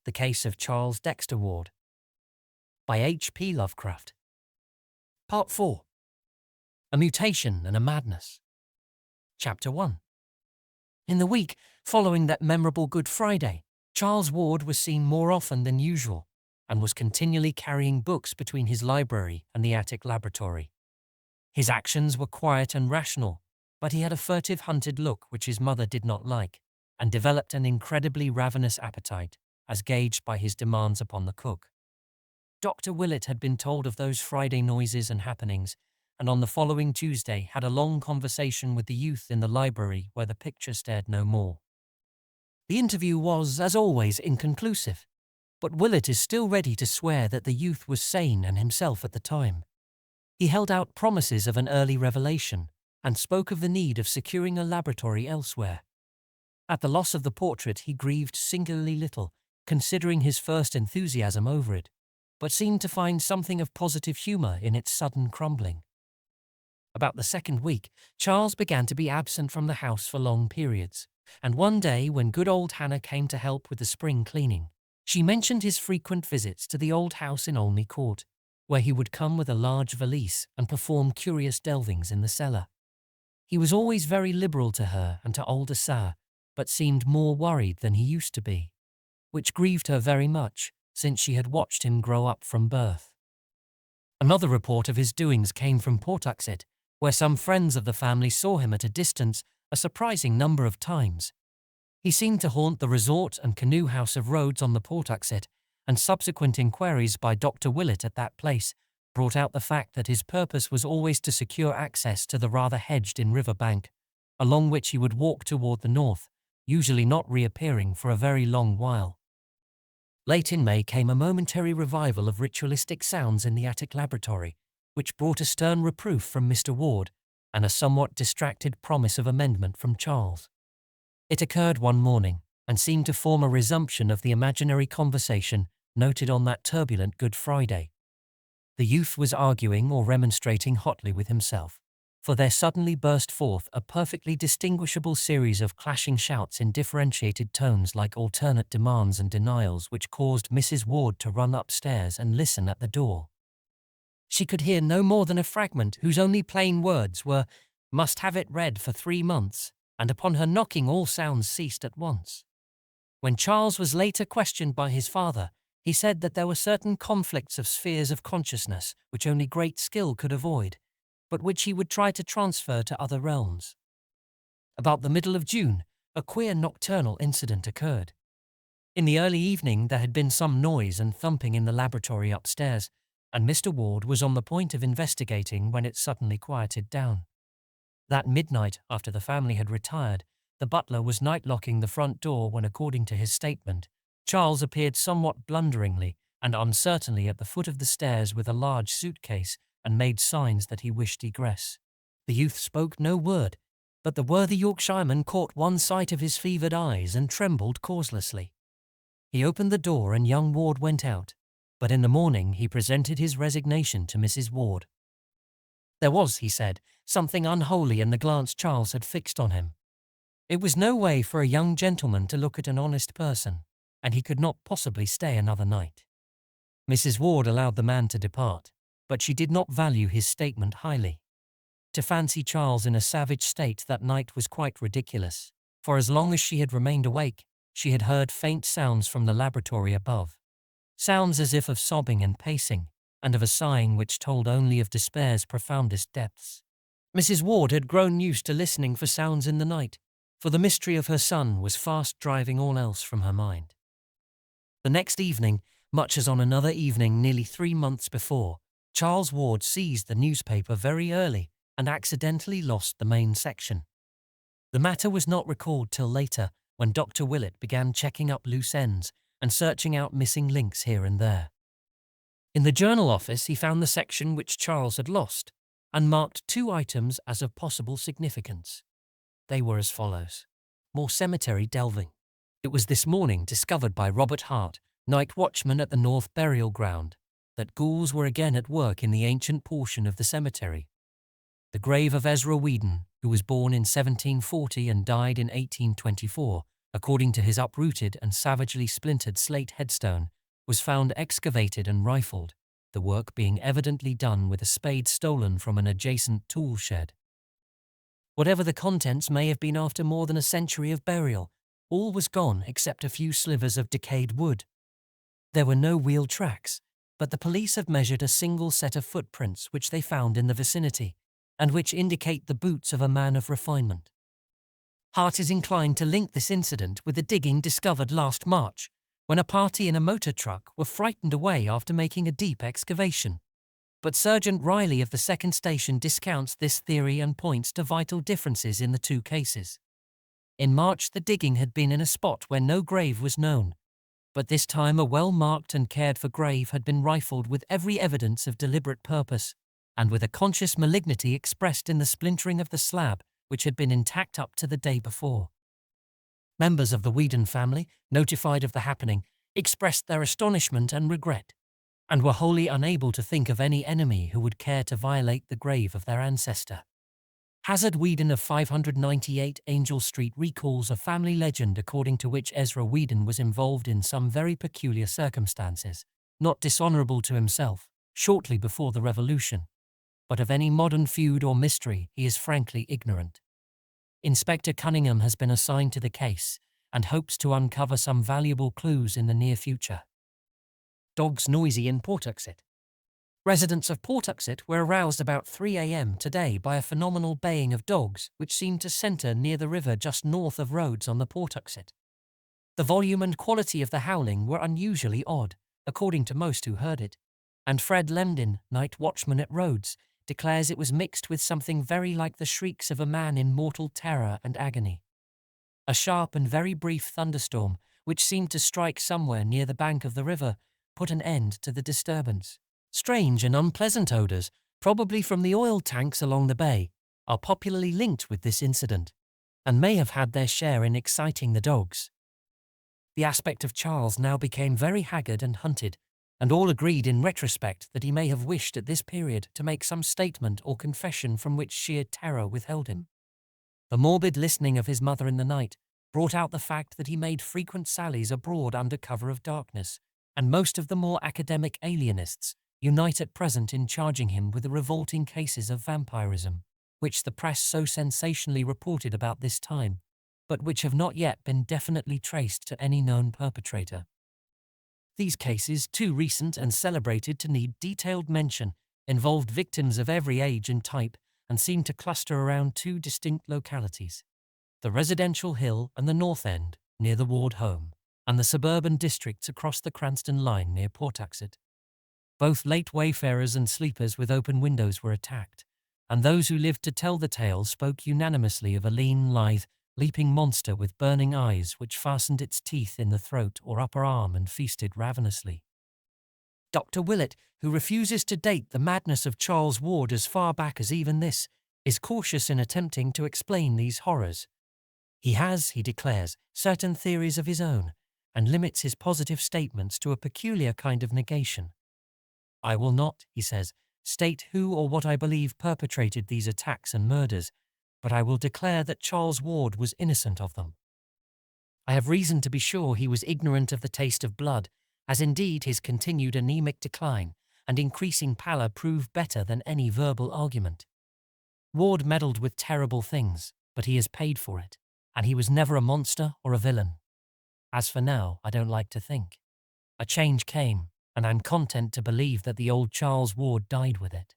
The Case of Charles Dexter Ward by H.P. Lovecraft. Part 4. A Mutation and a Madness. Chapter 1. In the week following that memorable Good Friday, Charles Ward was seen more often than usual and was continually carrying books between his library and the attic laboratory. His actions were quiet and rational, but he had a furtive, hunted look which his mother did not like, and developed an incredibly ravenous appetite, as gauged by his demands upon the cook. Dr. Willett had been told of those Friday noises and happenings, and on the following Tuesday had a long conversation with the youth in the library where the picture stared no more. The interview was, as always, inconclusive, but Willett is still ready to swear that the youth was sane and himself at the time. He held out promises of an early revelation and spoke of the need of securing a laboratory elsewhere. At the loss of the portrait he grieved singularly little, considering his first enthusiasm over it, but seemed to find something of positive humour in its sudden crumbling. About the second week, Charles began to be absent from the house for long periods, and one day when good old Hannah came to help with the spring cleaning, she mentioned his frequent visits to the old house in Olney Court, where he would come with a large valise and perform curious delvings in the cellar. He was always very liberal to her and to older Sir, but seemed more worried than he used to be, which grieved her very much, since she had watched him grow up from birth. Another report of his doings came from Pawtuxet, where some friends of the family saw him at a distance a surprising number of times. He seemed to haunt the resort and canoe house of Rhodes-on-the-Pawtuxet, and subsequent inquiries by Dr. Willett at that place brought out the fact that his purpose was always to secure access to the rather hedged-in riverbank, along which he would walk toward the north, usually not reappearing for a very long while. Late in May came a momentary revival of ritualistic sounds in the attic laboratory, which brought a stern reproof from Mr. Ward and a somewhat distracted promise of amendment from Charles. It occurred one morning and seemed to form a resumption of the imaginary conversation noted on that turbulent Good Friday. The youth was arguing or remonstrating hotly with himself, for there suddenly burst forth a perfectly distinguishable series of clashing shouts in differentiated tones like alternate demands and denials, which caused Mrs. Ward to run upstairs and listen at the door. She could hear no more than a fragment whose only plain words were, "Must have it read for 3 months," and upon her knocking all sounds ceased at once. When Charles was later questioned by his father, he said that there were certain conflicts of spheres of consciousness which only great skill could avoid, but which he would try to transfer to other realms. About the middle of June, a queer nocturnal incident occurred. In the early evening there had been some noise and thumping in the laboratory upstairs, and Mr. Ward was on the point of investigating when it suddenly quieted down. That midnight, after the family had retired, the butler was night-locking the front door when, according to his statement, Charles appeared somewhat blunderingly and uncertainly at the foot of the stairs with a large suitcase and made signs that he wished egress. The youth spoke no word, but the worthy Yorkshireman caught one sight of his fevered eyes and trembled causelessly. He opened the door and young Ward went out, but in the morning he presented his resignation to Mrs. Ward. There was, he said, something unholy in the glance Charles had fixed on him. It was no way for a young gentleman to look at an honest person, and he could not possibly stay another night. Mrs. Ward allowed the man to depart, but she did not value his statement highly. To fancy Charles in a savage state that night was quite ridiculous, for as long as she had remained awake, she had heard faint sounds from the laboratory above, sounds as if of sobbing and pacing, and of a sighing which told only of despair's profoundest depths. Mrs. Ward had grown used to listening for sounds in the night, for the mystery of her son was fast driving all else from her mind. The next evening, much as on another evening nearly 3 months before, Charles Ward seized the newspaper very early and accidentally lost the main section. The matter was not recalled till later, when Dr. Willett began checking up loose ends and searching out missing links here and there. In the journal office he found the section which Charles had lost, and marked 2 items as of possible significance. They were as follows. More cemetery delving. It was this morning discovered by Robert Hart, night watchman at the North Burial Ground, that ghouls were again at work in the ancient portion of the cemetery. The grave of Ezra Whedon, who was born in 1740 and died in 1824, according to his uprooted and savagely splintered slate headstone, was found excavated and rifled, the work being evidently done with a spade stolen from an adjacent tool shed. Whatever the contents may have been after more than a century of burial, all was gone except a few slivers of decayed wood. There were no wheel tracks, but the police have measured a single set of footprints which they found in the vicinity, and which indicate the boots of a man of refinement. Hart is inclined to link this incident with the digging discovered last March, when a party in a motor truck were frightened away after making a deep excavation. But Sergeant Riley of the second station discounts this theory and points to vital differences in the two cases. In March, the digging had been in a spot where no grave was known, but this time a well-marked and cared-for grave had been rifled with every evidence of deliberate purpose, and with a conscious malignity expressed in the splintering of the slab, which had been intact up to the day before. Members of the Whedon family, notified of the happening, expressed their astonishment and regret, and were wholly unable to think of any enemy who would care to violate the grave of their ancestor. Hazard Whedon of 598 Angel Street recalls a family legend according to which Ezra Whedon was involved in some very peculiar circumstances, not dishonorable to himself, shortly before the Revolution, but of any modern feud or mystery he is frankly ignorant. Inspector Cunningham has been assigned to the case and hopes to uncover some valuable clues in the near future. Dogs noisy in Pawtuxet. Residents of Pawtuxet were aroused about 3 a.m. today by a phenomenal baying of dogs which seemed to center near the river just north of Rhodes-on-the-Pawtuxet. The volume and quality of the howling were unusually odd, according to most who heard it, and Fred Lemdin, night watchman at Rhodes, declares it was mixed with something very like the shrieks of a man in mortal terror and agony. A sharp and very brief thunderstorm, which seemed to strike somewhere near the bank of the river, put an end to the disturbance. Strange and unpleasant odours, probably from the oil tanks along the bay, are popularly linked with this incident, and may have had their share in exciting the dogs. The aspect of Charles now became very haggard and hunted, and all agreed in retrospect that he may have wished at this period to make some statement or confession from which sheer terror withheld him. The morbid listening of his mother in the night brought out the fact that he made frequent sallies abroad under cover of darkness, and most of the more academic alienists unite at present in charging him with the revolting cases of vampirism, which the press so sensationally reported about this time, but which have not yet been definitely traced to any known perpetrator. These cases, too recent and celebrated to need detailed mention, involved victims of every age and type and seemed to cluster around two distinct localities: the residential hill and the North End, near the Ward home, and the suburban districts across the Cranston line near Pawtuxet. Both late wayfarers and sleepers with open windows were attacked, and those who lived to tell the tale spoke unanimously of a lean, lithe, leaping monster with burning eyes which fastened its teeth in the throat or upper arm and feasted ravenously. Dr. Willett, who refuses to date the madness of Charles Ward as far back as even this, is cautious in attempting to explain these horrors. He has, he declares, certain theories of his own, and limits his positive statements to a peculiar kind of negation. I will not, he says, state who or what I believe perpetrated these attacks and murders, but I will declare that Charles Ward was innocent of them. I have reason to be sure he was ignorant of the taste of blood, as indeed his continued anemic decline and increasing pallor prove better than any verbal argument. Ward meddled with terrible things, but he has paid for it, and he was never a monster or a villain. As for now, I don't like to think. A change came, and I'm content to believe that the old Charles Ward died with it.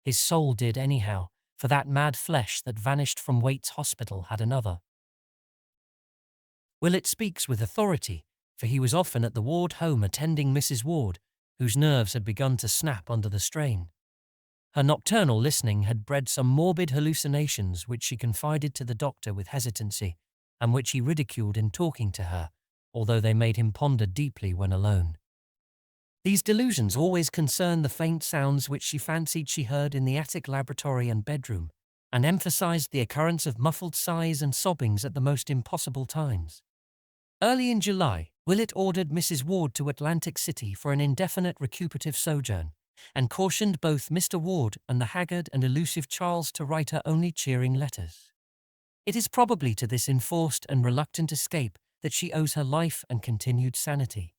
His soul did anyhow, for that mad flesh that vanished from Waite's Hospital had another. Willett speaks with authority, for he was often at the Ward home attending Mrs. Ward, whose nerves had begun to snap under the strain. Her nocturnal listening had bred some morbid hallucinations which she confided to the doctor with hesitancy, and which he ridiculed in talking to her, although they made him ponder deeply when alone. These delusions always concerned the faint sounds which she fancied she heard in the attic laboratory and bedroom, and emphasized the occurrence of muffled sighs and sobbings at the most impossible times. Early in July, Willett ordered Mrs. Ward to Atlantic City for an indefinite recuperative sojourn, and cautioned both Mr. Ward and the haggard and elusive Charles to write her only cheering letters. It is probably to this enforced and reluctant escape that she owes her life and continued sanity.